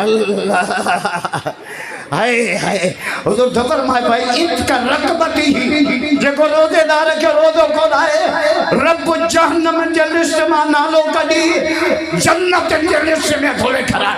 अल्लाह हाय हाय हुजूर तो फरमाए भाई इनका रकबती जेको रोजेदार के रोजो को लाए रब जहन्नम जे लिस्ट में नालो कढी जन्नत जे लिस्ट में थोड़े खड़ा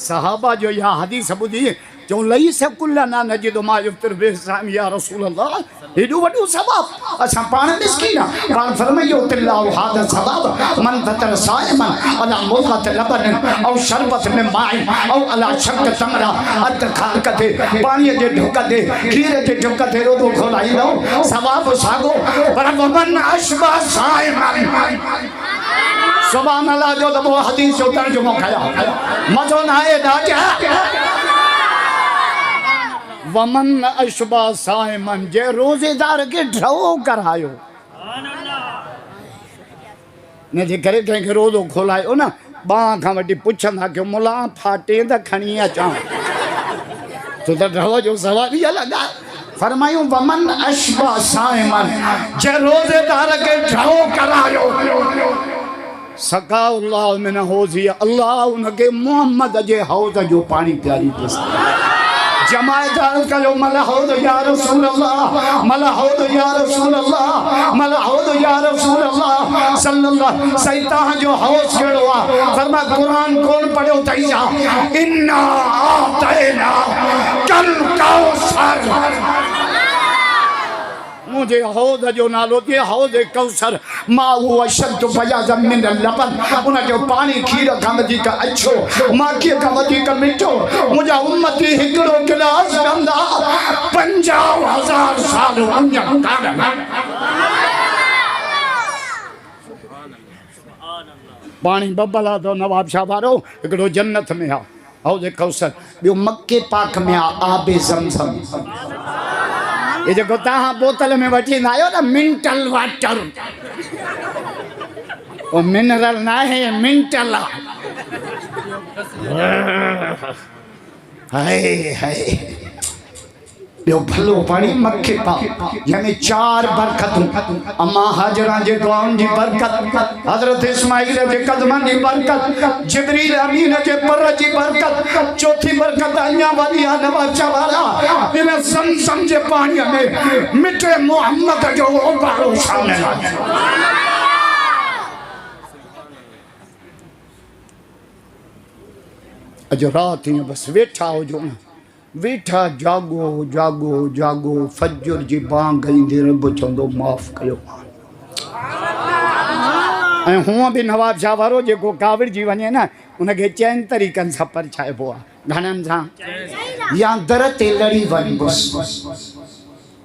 सहाबा जो या हदीस ॿुधी जो लई सकुल्लना नजिदु मा युफ्तिर बिसाम या रसूल अल्लाह हेॾो वॾो सबब असां पाण मिस्कीन पाण फरमायो तिल्लाहु हादा सबब मन फतर साइमन अला मुल्कत लबन औ शरबत में माई औ अला शक तमरा अद खाक ते पानी जे ढुक ते खीर जे ढुक ते रोदो खोलाई दो सबब सागो पर मन अशबा साइमन सुभान अल्लाह जो दबो हदीस जो तर्जुमो कया मजो ना है दाजा वमन अशबा साइमन जे रोजेदार के ढो करायो न जे करे के रोजो खोलायो ना बाह खां वठी पुछंदा कि मुला फाटे त खणी अचां तो त ढो जो सवाल ही अलग है फरमायूं वमन अशबा साइमन जे रोजेदार के ढो करायो सका अल्लाह मिन हौज़ी अल्लाह उनके मोहम्मद जे हौज़ जो पानी प्यारी दस जमायत कयो मलहौद या रसूल अल्लाह मलहौद या रसूल अल्लाह मलहौद या रसूल अल्लाह सल्लल्लाहु सैता जो हौज केड़ो आ फरमा कुरान कौन पढ़ो तैया इन्ना आतैना कल कौसर मुझे हौद जो नालो ते हौद कौसर मां वो अशद बयाज़ मिन लबन उन जो पानी खीर का वधीक अच्छो माखी का वधीक मिठो मुझा उम्मती हिकड़ो गिलास गंदा 50,000 साल उन्या कान पानी बबला तो नवाब शाह वारो हिकड़ो जन्नत में आ हौद कौसर बियो मक्के पाक में आ आबे ज़मज़म ये जो तहां बोतल में वठी ना आयो ना मिनरल वाटर वो मिनरल ना है मिनरल हाय हाय यो भलो पानी मक्खे पा यानी 4 बरकतूं अम्मा हाजरा जे दुआउन जी बरकत हजरत इस्माइल जे कदमन जी बरकत जिब्रील अमीन जे पर जी बरकत चौथी बरकत अन्या वाली नवाब चवारा इन समसम जे पानी में मिठे मोहम्मद जो उबारो शामिल है अजो रात ही बस वेठा हो जो वेठा जागो जागो जागो फजर जी बांग ईंदे रब चंदो माफ़ कयो ऐं हुआ भी नवाब शाह वारो जेको काविड़ जी वने ना उनके चैन तरीक़नि सां परछाइबो आहे घणनि सां या दर ते लड़ी वञ बस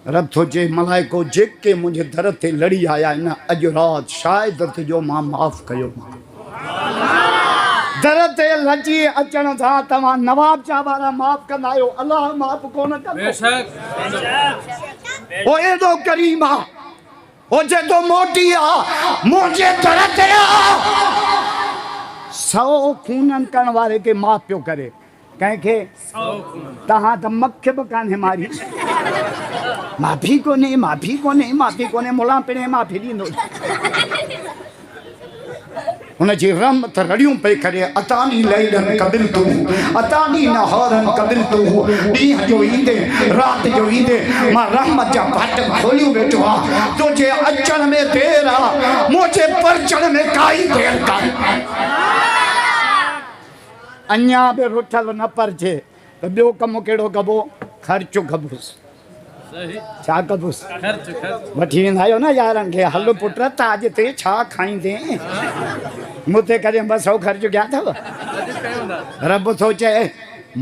रब थो चए मलाइको जेके मुंहिंजे दर ते लड़ी आया आहिनि अॼु राति शायदि जो मां माफ़ कयो दर ते लची अचण सां तव्हां नवाब शाह वारा माफ़ कंदा आहियो अल्लाह माफ़ कोन कंदो बेशक ओ एॾो करीम आहे ओ जेको मोटी आहे मुंहिंजे दर ते 100 खूनन करण वारे के माफ़ पियो करे कंहिंखे तहां त मख बि कान्हे मारी माफ़ी कोन्हे माफ़ी कोन्हे माफ़ी कोन्हे मुला पिणे माफ़ी ॾींदो उनजी रहमत रड़ियूं पे करे अतानी लैलन कबिल तू अतानी नहरन कबिल तू ॾींहं जो ईंदे रात जो ईंदे मां रहमत जा बाट खोलियूं वेठो आ तुझे अचण में देर आ मुझे परचण में काई देर काई अन्या बि रुठल न परचे त ॿियो कमु कहिड़ो कबो ख़र्चु कबुसि छा कबुसि वठी वेंदा आहियो न यारनि खे हल पुट ताज ते छा खाईंदे मूंखे कॾहिं 200 ख़र्चु कया अथव रब थो चए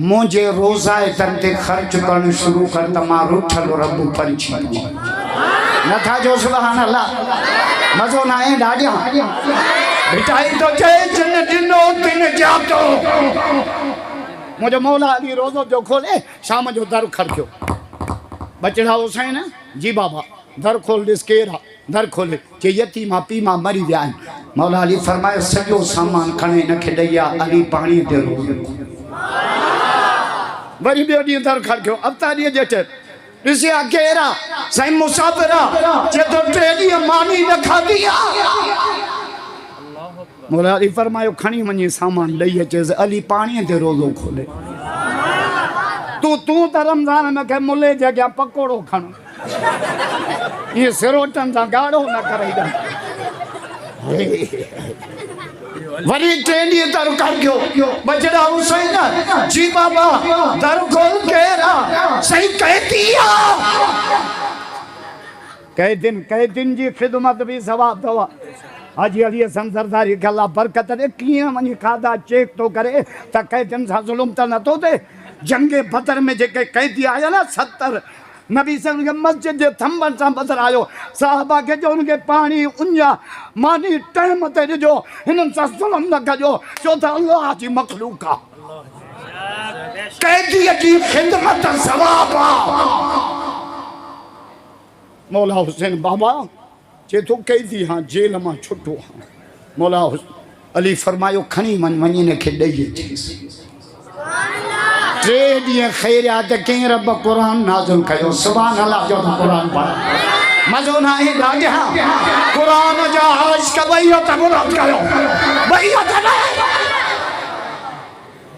मुंहिंजे रोज़ाइतनि ते ख़र्चु करणु शुरू कर त मां रुठल रब परिची नथा जो सुभान अल्लाह मज़ो न आहे ॾाढा भिटाई तो चए जिन ॾिनो तिन जातो मुंहिंजो मौला अली रोज़ो जो खोले शाम जो दर खड़कियो बचड़ा हुसैन जी बाबा दर खोल ॾिस केरु आहे दर खोले चे यतीमा पीमा मरी विया आहिनि मौला अली फरमायो सॼो सामान खणे हिनखे ॾेई आ अली पाणी ते वरी ॿियो ॾींहुं दर खड़कियो हफ़्ता ॾींहं जे अचे ॾिसी आ केरु आहे साईं मुसाफ़िर आहे चए थो 3 ॾींहं मानी न खाधी आहे मौला अली फरमायो खणी वञी सामान ॾेई अचेसि अली पाणीअ ते रोज़ो खोले तूं त रमज़ान में के मुले जे अॻियां पकोड़ो खण ये सिरोटन सां गाढ़ो न करे वरी टे ॾींहं तर कर गयो बजड़ा हुसैन जी बाबा दर खोल केरा सही कैदिन जी ख़िदमत भी सवाब अथव हाजी अली हसन सरदारी खे अल्लाह बरकत ॾे कीअं वञी खाधा चेक थो करे त कैदिन सां ज़ुल्म त नथो थिए जंगे बदर में जेके कैदी आया न 70 नबी से उनके मस्जिद जे थंबन सां बदर आयो साहबा के जो उनके पानी उंजा मानी टाइम ते ॾिजो हिननि सां ज़ुल्म न कजो छो त अल्लाह जी मखलूक आहे कैदी जी ख़िदमत सवाब आहे मौला हुसैन बाबा चे तो कैदी हाँ जेल मां छुटो हाँ मौला अली फरमायो खणी वञी ने खे ॾेई अचेसि 3 ॾींहं खैरिया त कंहिं रब क़ुर नाज़िल कयो सुभान अल्लाह जो क़ुर पढ़ मज़ो न आहे ॾाढा क़ुर जा आशिक़ बैयत मुराद कयो बैयत न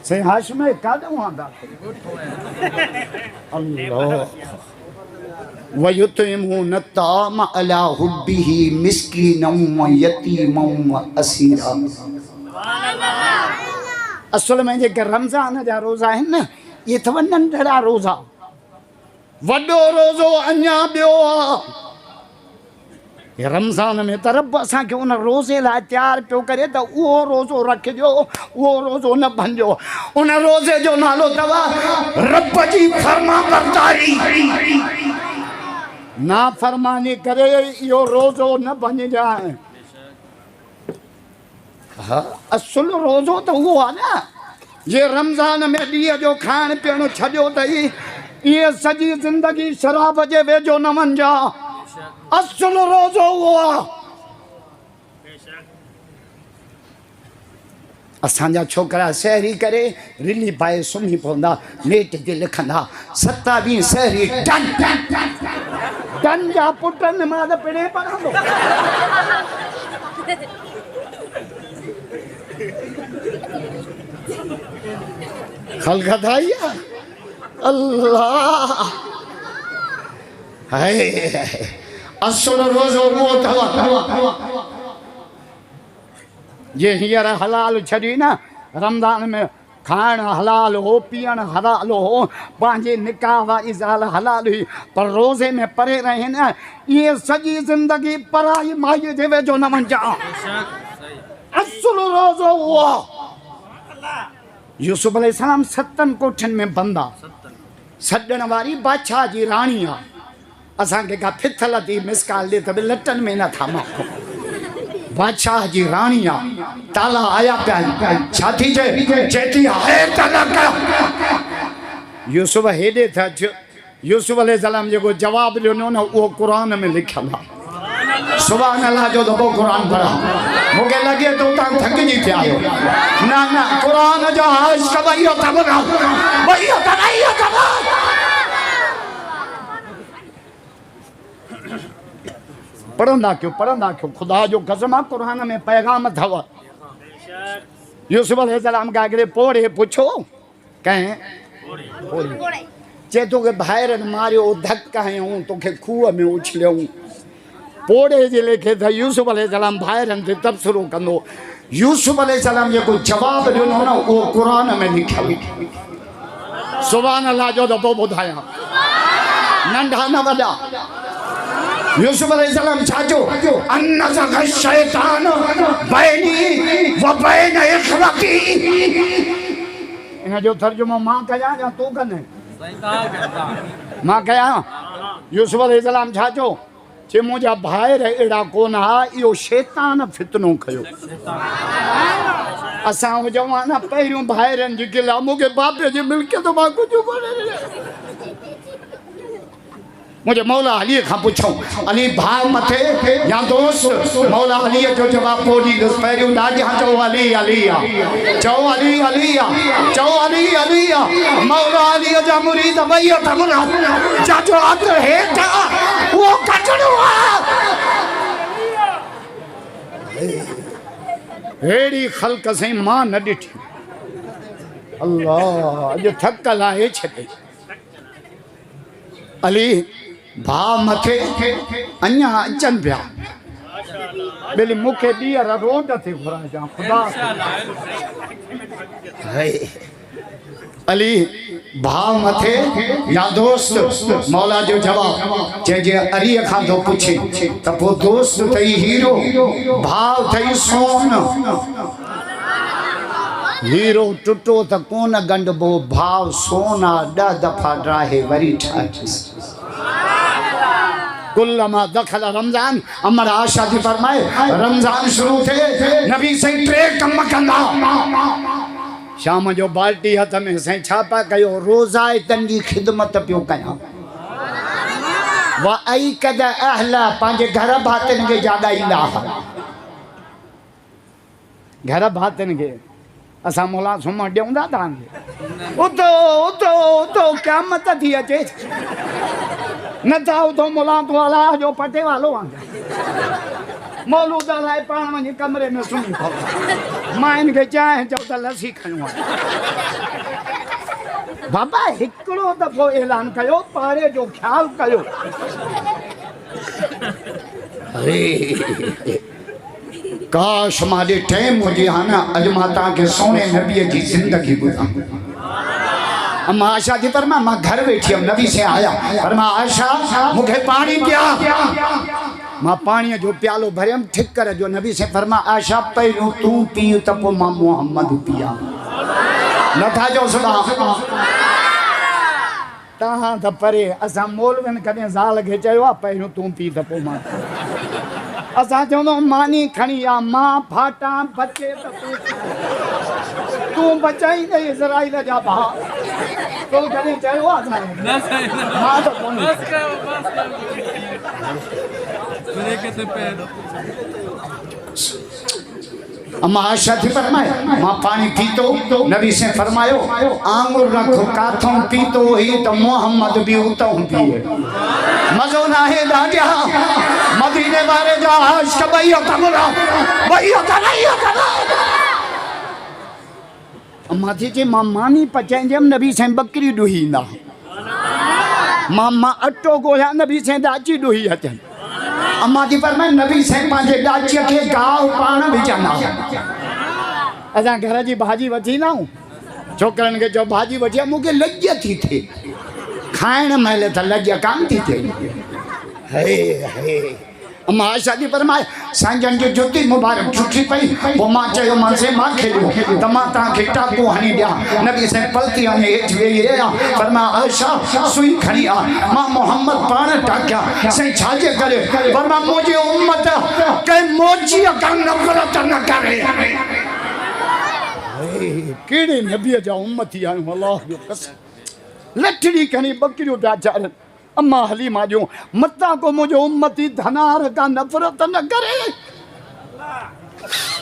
से हाशिम काॾो आंदा अल्लाह वयुतइमून ताम अला हुब्बिही मिस्कीनम व यतीमम व असीरा असल में जेके रमज़ान जा रोज़ा आहिनि न ये अथव नंढड़ा रोज़ा वॾो रोज़ो अञा ॿियो आहे रमज़ान में त रब असांखे उन रोज़े लाइ तयारु पियो करे त उहो रोज़ो रखिजो उहो रोज़ो न भंजो उन रोज़े जो नालो अथव रब जी फरमाबरदारी ना फरमानी करे इहो रोज़ो न भंजाए असुल रोज़ो त उहो आहे न जे रमज़ान में ॾींहं जो खाइण पीअण छॾियो अथई इहे सॼी ज़िंदगी शराब जे वेझो न वञा असुल रोज़ो उहो आहे असांजा छोकिरा सहरी करे रिली पाए सुम्ही पवंदा नेट ते लिखंदा 27 सहरी टन जा पुटनि मां त पिणे पढ़ंदो खलगदाई अल्लाह हाय असुल रोज़ो वो अथव ये हींअर हलाल छॾी न रमज़ान में खाइण हलाल हो पीअण हलाल हो पंहिंजे निकाह वारी ज़ाल हलाल हुई पर रोज़े में परे रहे न ये सॼी ज़िंदगी पराई माईअ जे वेझो न वञा असुल रोज़ो उहो यूसुफ अलैहिस्सलाम 7 कोठियुनि में बंद आहे सॾण वारी बादशाह जी राणी आहे असांखे का फिथल थी मिसकाल ॾे त बि लटनि में नथा माखो बादशाह जी राणी आहे ताला आया पिया छा थी चए आहे ताला कयो यूसुफ हेॾे था यूसुफ अलैहिस्सलाम जेको जवाबु ॾिनो न उहो क़ुर में लिखियलु आहे सुभान अल्लाह जो दफ़ो क़ुर पढ़ा मूंखे लॻे थो तव्हां थकिजी थिया आहियो न क़ुर जो आशिक़ बैयत पढ़ंदा क्यों खुदा जो कसम आहे क़ुर में पैगाम अथव यूसुफ अलैहिस्सलाम खां हिकिड़े पोड़े पुछो कंहिं चए थो की ॿाहिरि मारियो धक हयूं तोखे खूह में उछलियऊं पोड़े जे लेखे त यूसुफ अलैहिस्सलाम ॿाहिरि ते तबसरो कंदो यूसुफ अलैहिस्सलाम जेको जवाबु ॾिनो न उहो क़ुर में लिखियलु सुभान अल्लाह जो दफ़ो ॿुधायां नंढा न वॾा यूसुफ अलैहिस्सलाम छा चयो अनज़ग़ शैतान बैनी व बैन इख़वती इन जो तर्जुमो मां कयां या तूं कंदे मां कयां यूसुफ अलैहिस्सलाम छा चयो चे मुंहिंजा भाइर अहिड़ा कोन हा इहो शैतान फितनो कयो असां हुजऊं न पहिरियों भाइरनि जी गिला मूंखे बापे जी मिल्कियत मां कुझु कोन्हे मुझे मौला अली खां पुछो अली भाउ मथे या दोस्त मौला अली जो जवाब पोड़ी पहिरियों ॾाढा चओ अली अली चओ अली अली चओ अली अली मौला अली जा मुरीद बैयत मुराद जाजो अॻु हेठि वो कटणो हेड़ी खल्क से मां न ॾिठी अल्लाह अॼु थक लाहे छॾे अली भाउ मथे अञा अचनि पिया बेली मूंखे ॿीहर रोड ते घुराइजां ख़ुदा अली भाउ मथे या दोस्त मौला जो जवाब जे अलीअ खां थो पुछे त पोइ दोस्त अथई हीरो भाउ अथई सोन हीरो टुटो त कोन गंढबो भाउ सोना 10 दफ़ा ड्राहे वरी ठाहे कुल्लमा दखल रमज़ान अमर आशा थी फरमाए रमज़ान शुरू थे नबी साईं 3 कम कंदा शाम जो बाल्टी हथ में साईं छापा कयो रोज़ाइतन जी ख़िदमत पियो कयां वा आई कद अहला पंहिंजे घर भातिन खे जाॻाईंदा घर भातिन खे असां मोला सुम्हण ॾियूं था तव्हांखे उतो उतो उतो क़यामत थी अचे नथा उतो मोला तूं अलाह जो पटे वालो मौलूद लाइ पाण वञी कमरे में सुम्ही पओ मां हिन खे चांहि चओ त लस्सी खयूं बाबा हिकिड़ो दफ़ो ऐलान कयो पाड़े जो ख़्यालु कयो काश मां ॾे टाइम हुजे हा न अॼु मां तव्हांखे सोने नबीअ जी ज़िंदगी ॿुधां अम्मा आशा जी फरमा मां घर वेठी हुअमि नबी से आया फरमा आशा मूंखे पाणी पिया मां पाणीअ जो प्यालो भरियमि ठिकर जो नबी से फरमा आशा पहिरियों तूं पी त पोइ मां मोहम्मद पिया नथा जो सुना तव्हां त परे असां मौलवियुनि कॾहिं ज़ाल खे चयो आहे पहिरियों तूं पी त पोइ मां असां चवंदो मानी खणी आ मां फाटा बचे त तूं बचाई न इज़राइल जा भाउ तूं कॾहिं चयो आहे मां त कोन अम्मा आशा थी फरमाए मां पानी पीतो नबी से फरमायो आंगुर रखो काथों पीतो ही तो मोहम्मद भी उतों पिए मज़ो ना है दादिया मदीने वाले जा आशिक भैया तमरा भैया तमरा अम्मा थी जे मां मानी पचाई जम नबी से बकरी दुहींदा मां अटो गोया नबी से दाची दुही अचन अम्मा जी फरमाए नबी से पांजे दाची के गाव पाण विझंदा असां घर जी भाजी वठी ना छोकरन के जो भाजी वठी मूंखे लॼ थी थे खाइण महिल त लॼ कान थी थे हे हे अम्मा आशा जी फरमाए सांजन जो जुती मुबारक छुटी पई पोइ मां चयो मां से मां खेलियो त मां तव्हांखे टाको हणी ॾियां नबी से पलती हणी हेठि वेही रहिया फरमा आशा सुई खणी आ मां मोहम्मद पाण टाकिया साईं छाजे करे फरमा मुंहिंजी उम्मत कंहिं मोचीअ खां नफ़रत न करे कहिड़े नबीअ जा उम्मती आहियूं अलाह जो कसम लठड़ी खणी बकरियूं पिया चारनि अम्मा हलीमा जो मता को मुझे उम्मती धनार का नफरत न करे